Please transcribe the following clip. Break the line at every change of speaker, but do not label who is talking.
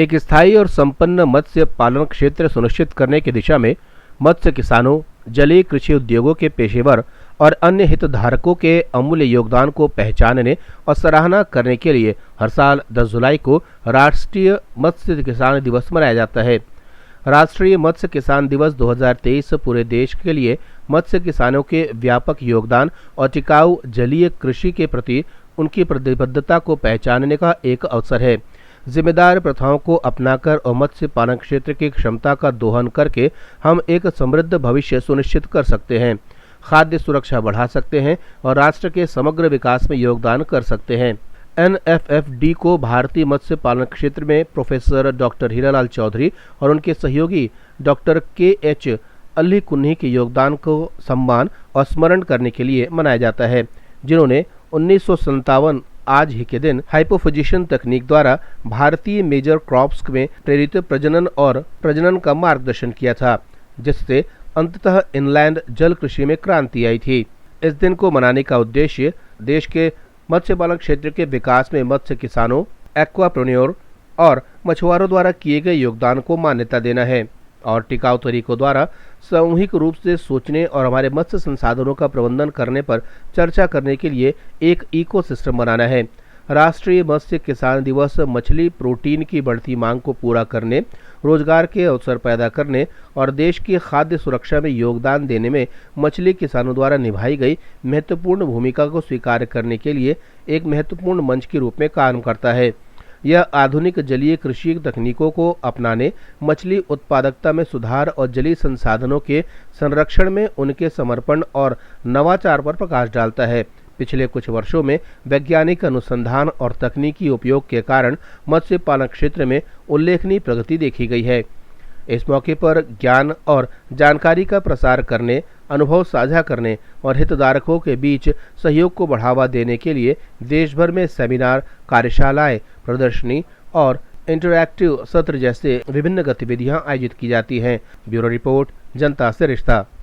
एक स्थायी और संपन्न मत्स्य पालन क्षेत्र सुनिश्चित करने की दिशा में मत्स्य किसानों, जलीय कृषि उद्योगों के पेशेवर और अन्य हितधारकों के अमूल्य योगदान को पहचानने और सराहना करने के लिए हर साल 10 जुलाई को राष्ट्रीय मत्स्य किसान दिवस मनाया जाता है। राष्ट्रीय मत्स्य किसान दिवस 2023 पूरे देश के लिए मत्स्य किसानों के व्यापक योगदान और टिकाऊ जलीय कृषि के प्रति उनकी प्रतिबद्धता को पहचानने का एक अवसर है। जिम्मेदार प्रथाओं को अपनाकर और मत्स्य पालन क्षेत्र की क्षमता का दोहन करके हम एक समृद्ध भविष्य सुनिश्चित कर सकते हैं, खाद्य सुरक्षा बढ़ा सकते हैं और राष्ट्र के समग्र विकास में योगदान कर सकते हैं। NFFD को भारतीय मत्स्य पालन क्षेत्र में प्रोफेसर डॉक्टर हीरालाल चौधरी और उनके सहयोगी डॉक्टर KH अल्लीकुन्नी के योगदान को सम्मान और स्मरण करने के लिए मनाया जाता है, जिन्होंने 1957 आज ही के दिन हाइपोफिजिशन तकनीक द्वारा भारतीय मेजर क्रॉप्स में प्रेरित प्रजनन का मार्गदर्शन किया था, जिससे अंततः इनलैंड जल कृषि में क्रांति आई थी। इस दिन को मनाने का उद्देश्य देश के मत्स्य पालन क्षेत्र के विकास में मत्स्य किसानों, एक्वाप्रेन्योर और मछुआरों द्वारा किए गए योगदान को मान्यता देना है और टिकाऊ तरीकों द्वारा सामूहिक रूप से सोचने और हमारे मत्स्य संसाधनों का प्रबंधन करने पर चर्चा करने के लिए एक इकोसिस्टम बनाना है। राष्ट्रीय मत्स्य किसान दिवस मछली प्रोटीन की बढ़ती मांग को पूरा करने, रोजगार के अवसर पैदा करने और देश की खाद्य सुरक्षा में योगदान देने में मछली किसानों द्वारा निभाई गई महत्वपूर्ण भूमिका को स्वीकार करने के लिए एक महत्वपूर्ण मंच के रूप में काम करता है। यह आधुनिक जलीय कृषि तकनीकों को अपनाने, मछली उत्पादकता में सुधार और जलीय संसाधनों के संरक्षण में उनके समर्पण और नवाचार पर प्रकाश डालता है। पिछले कुछ वर्षों में वैज्ञानिक अनुसंधान और तकनीकी उपयोग के कारण मत्स्य पालन क्षेत्र में उल्लेखनीय प्रगति देखी गई है। इस मौके पर ज्ञान और जानकारी का प्रसार करने, अनुभव साझा करने और हितधारकों के बीच सहयोग को बढ़ावा देने के लिए देश भर में सेमिनार, कार्यशालाएं, प्रदर्शनी और इंटरैक्टिव सत्र जैसे विभिन्न गतिविधियां आयोजित की जाती हैं। ब्यूरो रिपोर्ट, जनता से रिश्ता।